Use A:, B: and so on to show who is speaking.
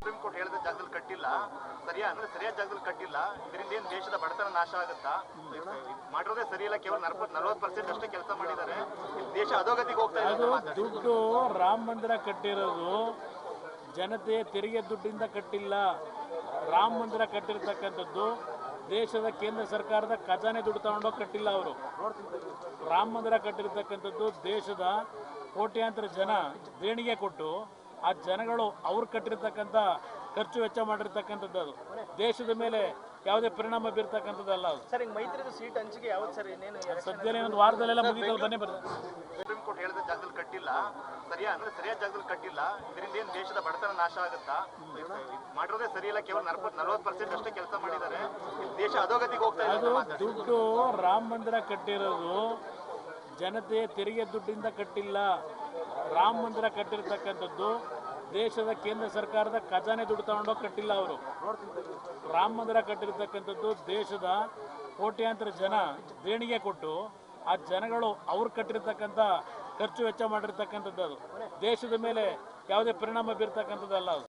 A: Supreme court ಹೇಳಿದ ಜಾಗದಲ್ಲಿ ಕಟ್ಟಿಲ್ಲ, ಸರಿಯಾದ ಜಾಗದಲ್ಲಿ ಕಟ್ಟಿಲ್ಲ, ಇದರಿಂದ ಏನು ದೇಶದ ಬಡತನ ನಾಶ ಆಗುತ್ತಾ? ಮಾಡಿರೋದೇ ಸರಿ ಇಲ್ಲ, ಕೇವಲ 40% ಅಷ್ಟೇ ಕೆಲಸ ಮಾಡಿದ್ದಾರೆ, ದೇಶ ಅಧೋಗತಿಗೆ ಹೋಗ್ತಾ ಇದೆ.
B: ದುಡ್ಡು ರಾಮ ಮಂದಿರ ಕಟ್ಟಿರೋದು ಜನತೆಯ ತೆರಿಗೆ ದುಡ್ಡಿಂದ ಕಟ್ಟಿಲ್ಲ. ರಾಮ ಮಂದಿರ ಕಟ್ಟಿರ್ತಕ್ಕಂಥದ್ದು ದೇಶದ ಕೇಂದ್ರ ಸರ್ಕಾರದ ಖಜಾನೆ ದುಡ್ಡು ತಗೊಂಡೋಗಿ ಕಟ್ಟಿಲ್ಲ. ಅವರು ರಾಮ ಮಂದಿರ ಕಟ್ಟಿರ್ತಕ್ಕಂಥದ್ದು ದೇಶದ ಕೋಟ್ಯಾಂತರ ಜನ ದೇಣಿಗೆ ಕೊಟ್ಟು ಆ ಜನಗಳು ಅವ್ರು ಕಟ್ಟಿರ್ತಕ್ಕಂಥ ಖರ್ಚು ವೆಚ್ಚ ಮಾಡಿರ್ತಕ್ಕಂಥದ್ದು. ಅದು ದೇಶದ ಮೇಲೆ ಯಾವುದೇ ಪರಿಣಾಮ ಬೀರ್ತಕ್ಕಂಥದ್ದಲ್ಲ. ಅದು
C: ಸರ್, ಈಗ ಮೈತ್ರಿದು ಸೀಟ್ ಹಂಚಿಕೆ ಯಾವತ್ತು ಸರ್? ಇನ್ನೇನು
B: ಸದ್ಯನೇ ಒಂದು ವಾರದಲ್ಲೆಲ್ಲ ಮುಗಿತದೆ. ಬನ್ನಿ
A: ಸುಪ್ರೀಂ ಕೋರ್ಟ್ ಹೇಳಿದ ಜಾಗದಲ್ಲಿ ಕಟ್ಟಿಲ್ಲ, ಸರಿಯಾದ ಜಾಗದಲ್ಲಿ ಕಟ್ಟಿಲ್ಲ, ಇದರಿಂದ ಏನು ದೇಶದ ಬಡತನ ನಾಶ ಆಗುತ್ತಾ? ಮಾಡಿರೋದೇ ಸರಿ ಇಲ್ಲ, ಕೇವಲ 40% ಅಷ್ಟೇ ಕೆಲಸ ಮಾಡಿದ್ದಾರೆ, ದೇಶ ಅಧೋಗತಿಗೆ ಹೋಗ್ತಾ ಇದೆ.
B: ದುಡ್ಡು ರಾಮ ಮಂದಿರ ಕಟ್ಟಿರೋದು ಜನತೆಯ ತೆರಿಗೆ ದುಡ್ಡಿಂದ ಕಟ್ಟಿಲ್ಲ. ರಾಮ ಮಂದಿರ ಕಟ್ಟಿರ್ತಕ್ಕಂಥದ್ದು ದೇಶದ ಕೇಂದ್ರ ಸರ್ಕಾರದ ಖಜಾನೆ ದುಡ್ಡು ತಗೊಂಡೋಗಿ ಕಟ್ಟಿಲ್ಲ. ಅವರು ರಾಮ ಮಂದಿರ ಕಟ್ಟಿರ್ತಕ್ಕಂಥದ್ದು ದೇಶದ ಕೋಟ್ಯಾಂತರ ಜನ ದೇಣಿಗೆ ಕೊಟ್ಟು ಆ ಜನಗಳು ಅವ್ರು ಕಟ್ಟಿರ್ತಕ್ಕಂಥ ಖರ್ಚು ವೆಚ್ಚ ಮಾಡಿರ್ತಕ್ಕಂಥದ್ದು. ಅದು ದೇಶದ ಮೇಲೆ ಯಾವುದೇ ಪರಿಣಾಮ ಬೀರ್ತಕ್ಕಂಥದ್ದಲ್ಲ. ಅದು